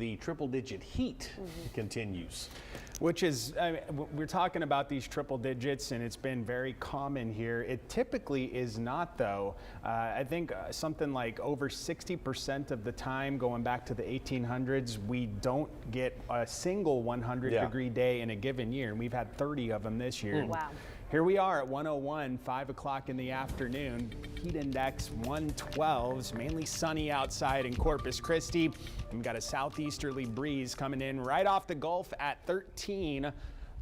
the triple-digit heat continues. Which is, we're talking about these triple digits, and it's been very common here. It typically is not, though. I think something like over 60% of the time, going back to the 1800s, we don't get a single 100-degree day in a given year, and we've had 30 of them this year. Wow. Here we are at 101, 5 o'clock in the afternoon. Heat index 112s, mainly sunny outside in Corpus Christi. And we've got a southeasterly breeze coming in right off the Gulf at 13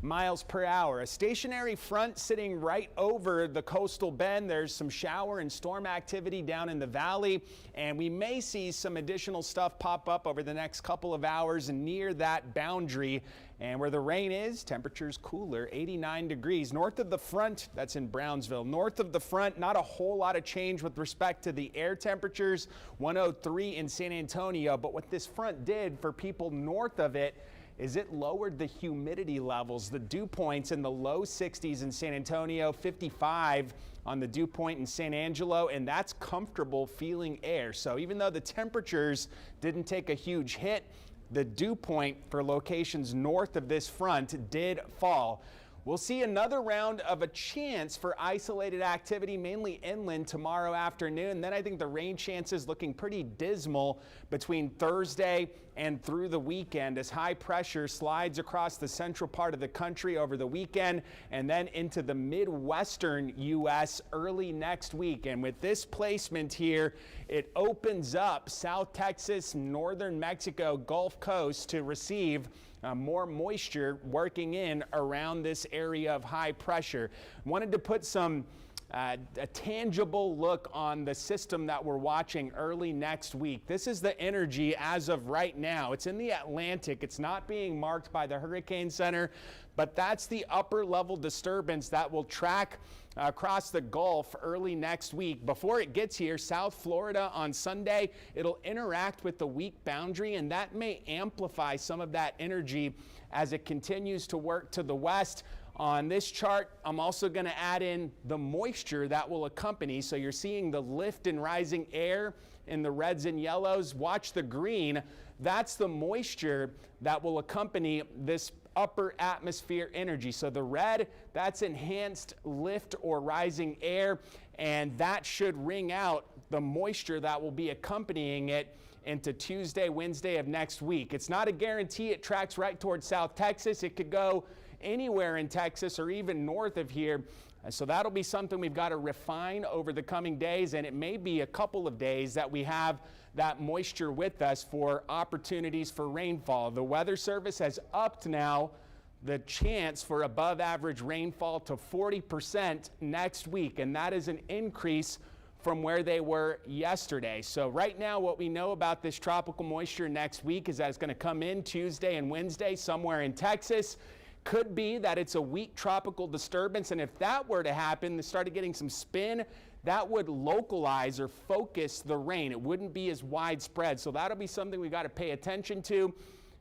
miles per hour. A stationary front sitting right over the coastal bend. There's some shower and storm activity down in the valley, and we may see some additional stuff pop up over the next couple of hours near that boundary. And where the rain is, temperatures cooler, 89 degrees. North of the front, that's in Brownsville. North of the front, not a whole lot of change with respect to the air temperatures, 103 in San Antonio. But what this front did for people north of it is it lowered the humidity levels. The dew points in the low 60s in San Antonio, 55 on the dew point in San Angelo, and that's comfortable feeling air. So even though the temperatures didn't take a huge hit, the dew point for locations north of this front did fall. We'll see another round of a chance for isolated activity, mainly inland tomorrow afternoon. Then I think the rain chances looking pretty dismal between Thursday and through the weekend as high pressure slides across the central part of the country over the weekend and then into the Midwestern U.S. early next week. And with this placement here, it opens up South Texas, northern Mexico, Gulf Coast to receive more moisture working in around this area of high pressure. Wanted to put a tangible look on the system that we're watching early next week. This is the energy as of right now. It's in the Atlantic. It's not being marked by the Hurricane Center, but that's the upper level disturbance that will track across the Gulf early next week. Before it gets here, South Florida on Sunday, it'll interact with the weak boundary, and that may amplify some of that energy as it continues to work to the west. On this chart, I'm also going to add in the moisture that will accompany. So you're seeing the lift and rising air in the reds and yellows. Watch the green. That's the moisture that will accompany this upper atmosphere energy. So the red, that's enhanced lift or rising air, and that should ring out the moisture that will be accompanying it into Tuesday, Wednesday of next week. It's not a guarantee it tracks right towards South Texas. It could go anywhere in Texas or even north of here. So that'll be something we've got to refine over the coming days, and it may be a couple of days that we have that moisture with us for opportunities for rainfall. The Weather Service has upped now the chance for above average rainfall to 40% next week, and that is an increase from where they were yesterday. So right now what we know about this tropical moisture next week is that it's going to come in Tuesday and Wednesday somewhere in Texas. Could be that it's a weak tropical disturbance, and if that were to happen, they started getting some spin, that would localize or focus the rain. It wouldn't be as widespread. So that'll be something we've got to pay attention to.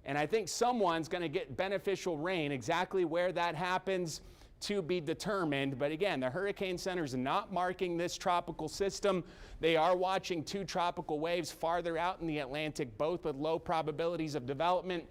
And I think someone's going to get beneficial rain. Exactly where that happens to be determined. But again, the Hurricane Center is not marking this tropical system. They are watching two tropical waves farther out in the Atlantic, both with low probabilities of development.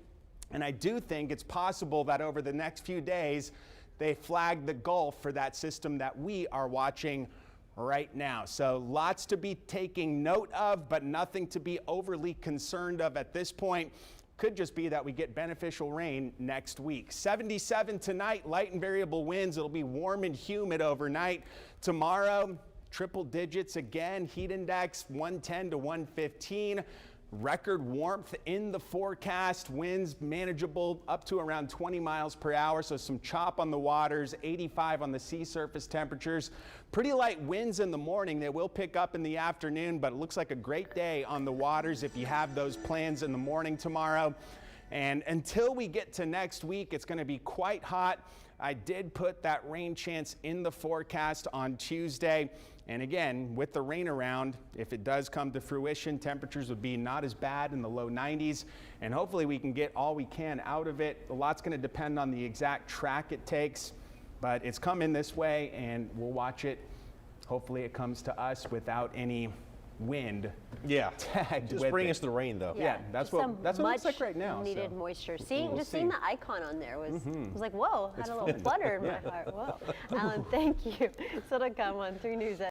And I do think it's possible that over the next few days, they flag the Gulf for that system that we are watching right now. So lots to be taking note of, but nothing to be overly concerned of at this point. Could just be that we get beneficial rain next week. 77 tonight, light and variable winds. It'll be warm and humid overnight. Tomorrow, triple digits again. Heat index 110 to 115. Record warmth in the forecast, winds manageable up to around 20 miles per hour, so some chop on the waters, 85 on the sea surface temperatures. Pretty light winds in the morning. They will pick up in the afternoon, but it looks like a great day on the waters if you have those plans in the morning tomorrow. And until we get to next week, it's going to be quite hot. I did put that rain chance in the forecast on Tuesday. And again, with the rain around, if it does come to fruition, temperatures would be not as bad in the low 90s. And hopefully we can get all we can out of it. A lot's going to depend on the exact track it takes. But it's come in this way, and we'll watch it. Hopefully it comes to us without any wind Yeah. tagged Just with bring it. us the rain, though. Yeah, that's just some what it looks like right now. Needed so. moisture. We'll Just see. seeing the icon on there was like, whoa, had a little flutter in my heart. Whoa. Alan, thank you. So to come on 3 News.